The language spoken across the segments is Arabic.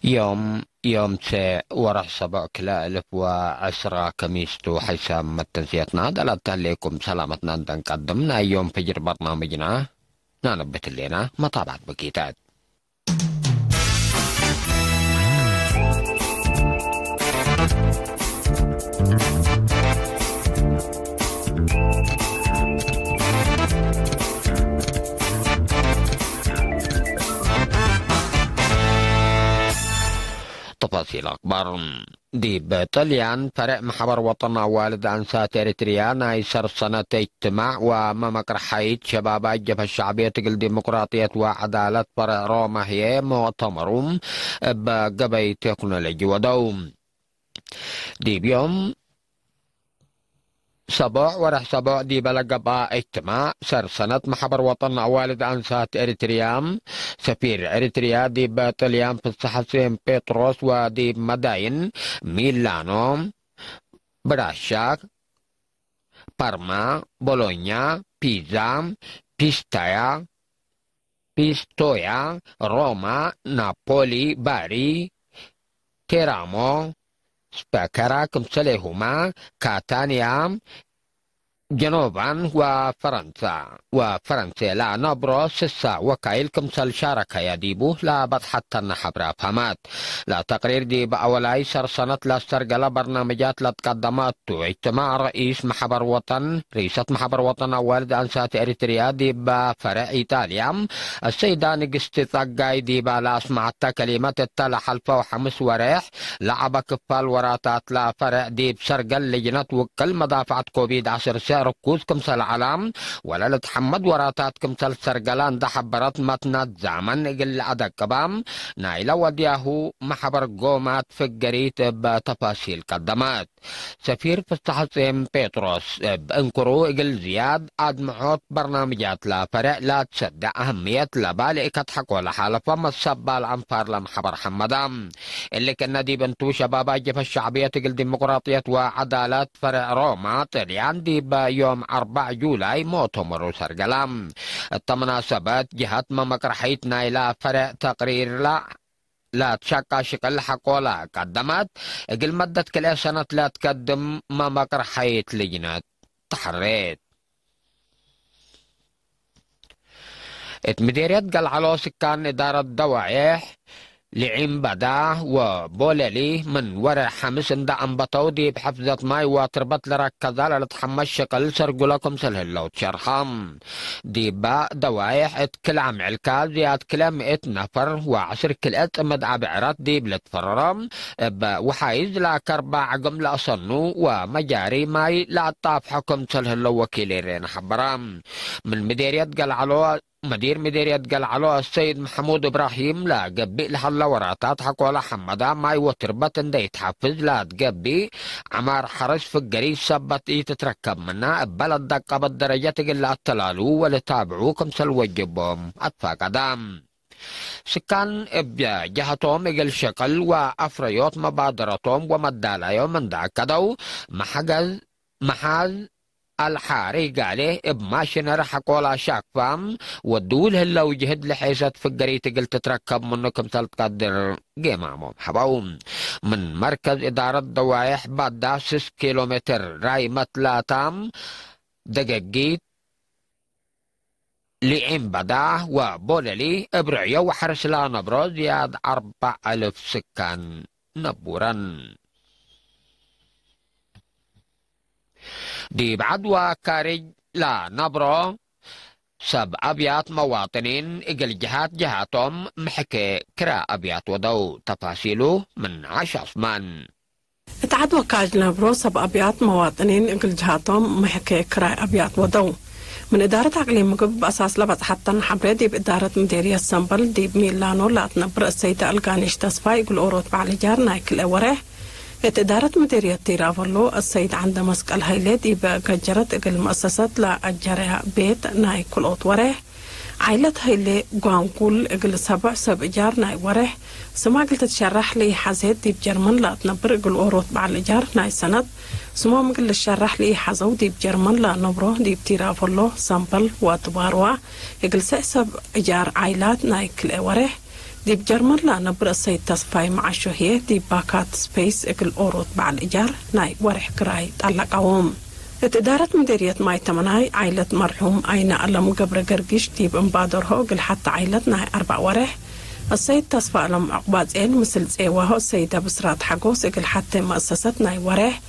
يوم ورح 7/10 كميستو حيث متنسيتنا دلت عليكم سلامتنا قدمنا يوم فجر برنامجنا نانبت لنا مطابعة بكيتات. تفاصيل أخبار دي بطليان فرق محبر وطن والد أنسات إريتريا نايسر سنة اجتماع وممكر حيث شباب الجبهة الشعبية تقل ديمقراطية وعدالة فرق روما هي مؤتمرهم بقبي تكنولوجي ودوم دي بيوم ورح 7 دي بلقبا اجتماع سنة محبر وطن والد أنسات إريتريام سفير إريتريا دي بطليان في الصحة بيتروس ودي مداين ميلانو براشاك بارما بولونيا بيزا بيستويا روما نابولي باري تيرامو سباكرا كمسلهما كاتانيا جنوبا وفرنسا لا نبرو سسا وكايل كمسل شارك يا ديبو لا حتى النحبرا فهمات لا تقرير دي بأولاي سنة لا استرقل برنامجات لا تقدمات اجتماع رئيس رئيسة محبر وطن والد أنسات إريتريا دي بفرع إيطاليا السيدة نقستي ثقاي دي لا أسمعت كلمات التالة حلفة وحمس وريح لعب كفال وراتات لا فرع دي بسرقل لجنة وكل مدافعة كوفيد 10 ركوز كمسل العلام ولا لتحمد وراتات كمسل سرقلان ده حبرت متنات زمن قل عدك كبام نايلة ودياهو محبر قومات في الجريت بتفاصيل قدمات سفير في الصحة بيتروس بانكرو قل زياد أدمعوت برنامجات لا فرق لا تصدق أهمية لبالئكة حق ولا حالفة مصبة الأنفار لمحبر حمدام اللي كنا دي بنتو شباب الجبهة الشعبية تقل ديمقراطية وعدالة فرع روما طليان دي يوم 4 جولاي مؤتمر سرقلام التمناسبات جهة ممكر حيث نايلة فرع تقرير لا تشكى شكل حقولا قدمت قل مدة كل سنة لا تقدم ممكر حيث لجنة تحريت مديرية قلعلو سكان إدارة دوائح لعين بدا وبولالي من ورع حمس عند أنبطو دي بحفظة ماي وتربط لركزة لتحمس شكل سرقلكم سلهلو تشرخام دي با دوايح اتكل عم علكال زياد كلام نفر و10 كلات مدعى بعرات دي بلتفررم وحايز لا كربا عقم لا صنو ومجاري ماي لا طاف حكم سلهلو وكيليرين حبرام من مديرية قلعلو مديرية قلعلو السيد محمود إبراهيم لا قبي لحلا وراتات حقولا حمدا ماي وتربط اندي تحفز لا تقبي عمار حرس في القريب سبت تتركب منا بلد دقة بالدرجة تقل التلالو ولتابعوكم سلوجبهم أطفا قدام سكان ابيا جهتهم اقل شكل وافريوت مبادرتهم ومدالايو من داكدو محاز الحاري قاله بماشين رح قولا شاك فام ودول هلا وجهد لحيث فقري تقل تتركب منكم تقدر قيمامهم حباوم من مركز إدارة دوايح بعد 6 كيلومتر راي متلاتام دقيقيت لعين بدا وبولالي ابرعيا وحرسلا نبرو زياد 4000 سكان نبورا دي بعد وكارج لا نبرو 7 أبيات مواطنين اقل جهاتهم محكي كرا أبيات ودو تفاصيله من عاش عثمان اتعاد وكاج نبرو 7 أبيات مواطنين اقل جهاتهم محكي كرا أبيات ودو من إدارة عقلي مقب بأساس لبس حتى نحبري دي بإدارة مديرية السنبل دي بميلانو لا تنبر السيدة القانيش تصفى يقول أوروت بعلي جار نايك الأوره إدارة مديرية تيرافولو السيد عند مسك الهيلات يبقى جرت إقل مؤسسات لا أجرها بيت ناي كل أطوره عائلة هيلي قوانقول إقل 7 إيجار ناي وره سما قلت تشرح لي حزيد دي بجرمن لا تنبر إقل أوروت بعد الإيجار ناي سند سما مقل تشرح لي حزو دي بجرمن لا نبرو دي بتيرافولو سامبل واتباروا إقل 7 إيجار عائلات ناي كل وره ديب جرمر لا نبر السيد تصفاي مع شوهيه ديب باكات سبيس اقل اوروت بعد الايجار ناي ورح كراي تعلق عوام إدارة مديرية ماي تمناي عائلة مرحوم أين ألم قبر قرقش ديب انبادر هو قل حتى عائلتنا 4 ورح السيد تصفى ألم عقبات مثل زيوه السيدة بسرات حقوس قل حتى مؤسستنا ورح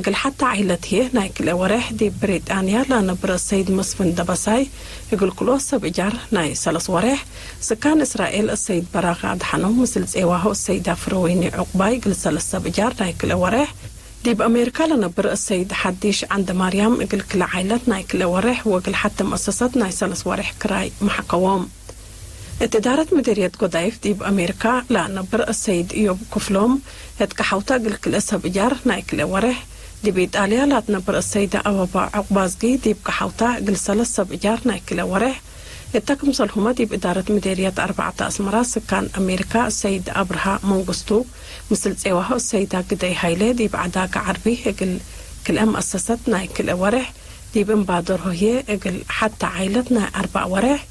قل حتى عائلته ناي كل ورح ديب بريطانيا لا نبر السيد مصفن دبساي يقول كلوسة بإجار ناي 3 ورح سكان إسرائيل السيد براغ عدحنو مثل زيوه السيدة فرويني عقباي قل 3 بإجار ناي كل ورح ديب أمريكا لنبر السيد حديش عند مريم يقول كل عائلتنا كل ورح وقل حتى مؤسستنا 3 ورح كراي محقوام إدارة مديرية قضيف ديب أمريكا لا نبر السيد إيوب كفلوم هتكحوتا قل كل أسب إجار ناي كل ورح ديب إيطاليا لا تنبر السيدة أوابا عقبازقي ديب كحوتا قل 3 إجار ناي كل ورح التكم صلهما ديب إدارة مديرية 4 أسمرا سكان أمريكا السيد أبرها منغستو مثل زيوها السيدة قدي هايلي ديب عداك عربي قل كل أم أسستنا كل ورح ديب انبادر هي قل حتى عائلتنا 4 ورح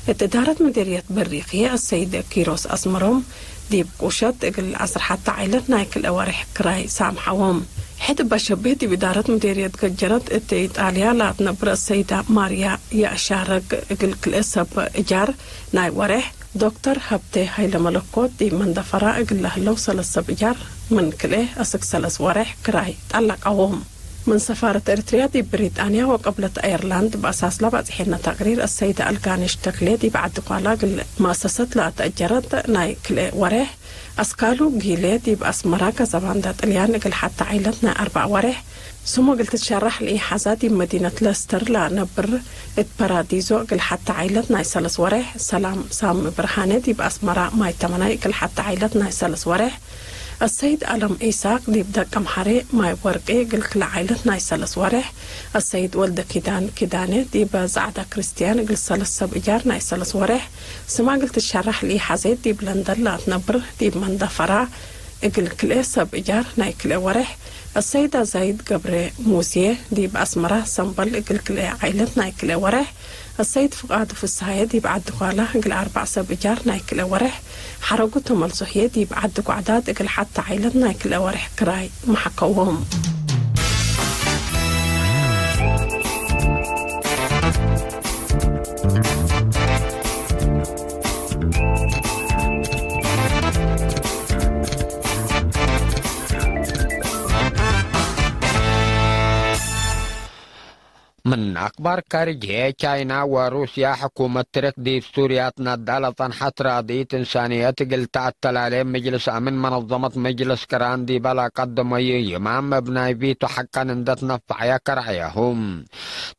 إدارة مديرية بريقية السيد كيروس أسمرهم ديب قوشت قل عصر حتى عائلتنا كل ورح كراي سامحوهم حد بشبه دي بدارة مديرية قجرت إيطاليا لا تنبر السيدة ماريا يأشارق قل كل أسب إجار ناي ورح دكتور هبتي هايلا ملكوت دي من دفراء قل له لو 3 إجار من كله أسك 3 ورح كراي تعلق أوهم من سفارة إريتريا دي بريطانيا وقبلت أيرلاند بأساس لبعض حين تقرير السيدة القانش تقليدي بعد قوالا مؤسسة لا تأجرت ناي كل ورح أسكالو جيليدي بأسمرا كزبان دات اليان قل حتى عائلتنا 4 ورح ثم قلت تشرح لي حزادي مدينة لستر لا نبر باراديزو قل حتى عائلتنا 3 ورح سلام سام برهاني دي بأسمرا ماي تمناي قل حتى عائلتنا 3 ورح السيد ألم إيساق ديب دقم حري ماي ورقي قل كل عائلتنا 3 ورح السيد ولد كيداني ديب زعدا كريستيان قل 3 بإجارنا 3 ورح سما قلت تشرح لي حزيد ديب لندن لا تنبر ديب من دفرا قل كل سب إجار ناي كل ورح السيدة زايد قبر موسيه ديب أسمرة سنبل قل كل عائلتنا كل ورح السيد فقاد في السهاية ديب عدو قاله قل 4 سب إجار ناي كل ورح حرقتهم الزهية ديب عدو عداد قل حتى عائلتنا كل ورح كراي محقوهم من أكبر كارجية تشاينا وروسيا حكومة ترك دي سوريا تندالة حتى راضية إنسانية قل تعتل عليه مجلس أمن منظمة مجلس كران دي بلا قدم يمام ابناي فيتو حقا ندتنا فعيا كرعيهم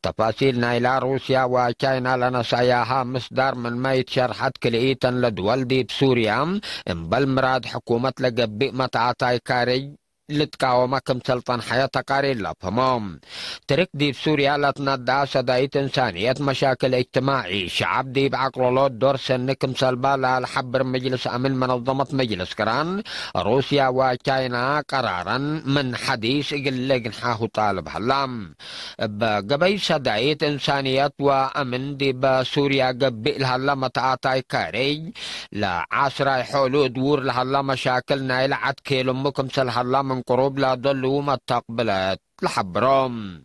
تفاصيل نايلا روسيا وتشاينا لنا ساياها مصدر من ما يتشرحت كليتا لدول دي بسوريا بل مراد حكومة لقبئ متعاطاي كارج لتقاوم كمسلطان حياة قاري لفهمهم ترك دي بسوريا لتندى سداية إنسانية مشاكل اجتماعي شعب دي بعقلولات دور سن كمسلبا لحبر مجلس أمن منظمة مجلس كران روسيا وتشاينا قرارا من حديث قل جنحاه طالب هلام بقبي سداية إنسانية وأمن دي بسوريا قبئ لهلا متعاطاي كاري لعصر حولو دور لهلا مشاكل نايل عد كيلو مكمسل هلا من قروب لا ضلوا ما تقبلت لحبرهم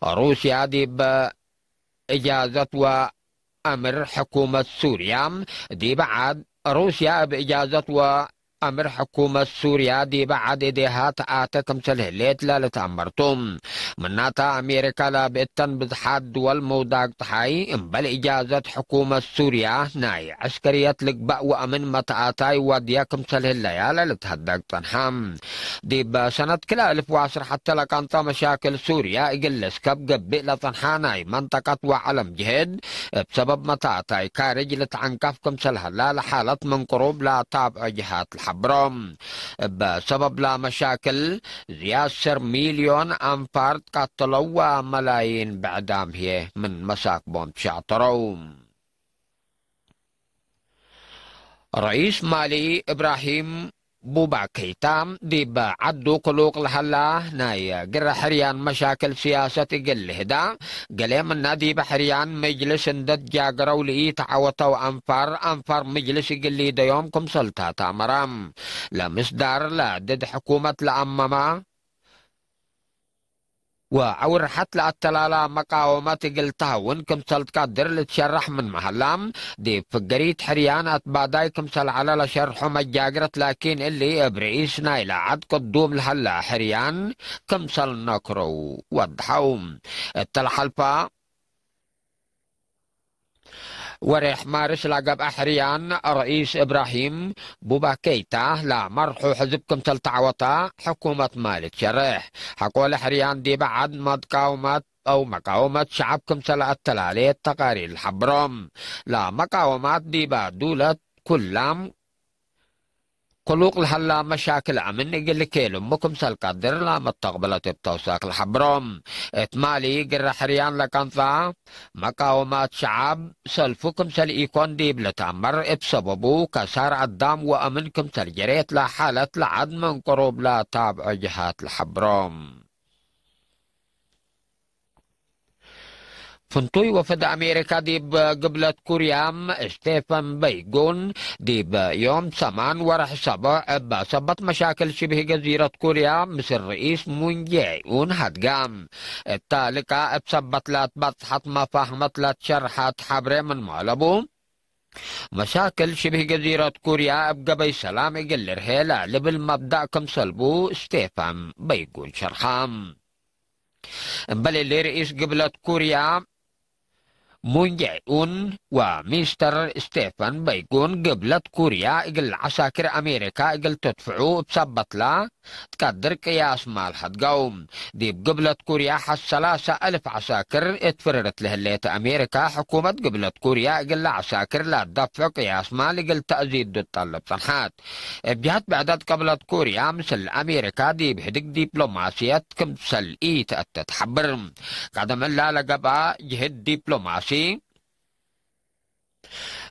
روسيا دي بإجازة وأمر حكومة سوريا دي بعد روسيا بإجازة وأمر حكومة سوريا دي بعد إيديها تآتكم سلهليت لا لتأمرتم مناتا أمريكا لا بإتن بضحاد دول موداق تحاي بل إجازة حكومة سوريا ناي عسكرية لقبأ وأمن متآتاي ودياكم سلهليا لا لتهدق تنحام دي بسنة كلا 1010 حتى لكانتا مشاكل سوريا إقلس كب قبئ لتنحاناي منطقة وعلم جهد بسبب متآتاي كارج لتعنكفكم سلهلا لحالة من قروب لا تابع جهات الحبرم بسبب لا مشاكل زياسر 1,000,000 أنفار قتلوا وملايين بعدام هي من مساك بوم شعطروم رئيس مالي إبراهيم بوبا كيتام ديب عدو قلوق لحلا ناي قرر حريان مشاكل سياسة قل هدا قليم النادي بحريان مجلس اندد جاقروا لئي تعوتوا أنفار مجلس قلي ديومكم سلطة تامرام لا مصدر لا ضد حكومة لأمما وعور حتى التلالة مقاومات قلتها وانكم سلط قدر لتشرح من محلام دي فقريت حريان اتبادايكم سل على لشرحهم الجاقرت لكن اللي برئيس نايلة عد قدوم لحلا حريان كم سل نكرو وضحوم التلحلفة وريح مارس لقب أحريان رئيس إبراهيم بوبا كيتا لا مرحو حزبكم تلتعوطا حكومة مالك شريح حقول أحريان دي بعد مقاومة شعبكم سلا التلالية تقارير الحبرم لا مقاومات دي بعد دولة كلام قلوق لهلا مشاكل امن يقول لك امكم سالقدر لا متقبلت بتوساق الحبرم اتمالي قر حريان لكنفا مقاومات شعب سلفكم سل ايكون دي بلتامر بسببو كسار الدم وامنكم سلجريت لا حالة لعد من قروب لا تابع جهات الحبرم فنتوي وفد أمريكا ديب قبلة كوريام ستيفن بايغون ديب يوم سمان ورح سبت مشاكل شبه جزيرة كوريا مثل رئيس مون جاي اون هتقام التالكة بسبت لا تبطحت ما فهمت لا تشرحت حبري من مالبو مشاكل شبه جزيرة كوريا بقبي سلام يقل رهيلة لبالمبدأ كم سلبو ستيفن بايغون شرحام بل اللي رئيس قبلة كوريا مون جاي اون ومستر ستيفن بايغون قبلة كوريا اقل عساكر امريكا اقل تدفعوا بسبت لا تقدر قياس مال حد قوم دي بقبلة كوريا حس 3000 عساكر اتفررت لهليت امريكا حكومة قبلة كوريا اقل عساكر لا تدفع قياس مال اقل تأزيد دو الطلب صنحات بجهت بعدد قبلة كوريا مثل امريكا دي بهدك دبلوماسيات كمثل اي تتحبر قدم الله لقبا جهد دبلوماسي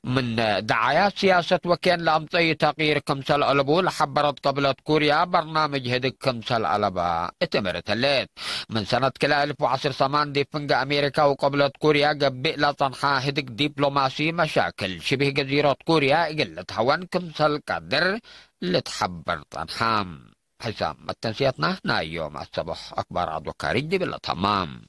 من دعايات سياسة وكان لأمطي تغيير كمسل ألبو حبرت قبلة كوريا برنامج هدك كمسل ألبا اتمرت الليت من سنة كلا 1010 صمان دي فنجا أمريكا وقبلة كوريا قبئ لا تنحى هدك دبلوماسي مشاكل شبه جزيرة كوريا قلت هوان كمسل قدر لتحبر تنحام حسام التنسيتنا هنا يوم الصبح أكبر عضو كاريجي بالله تمام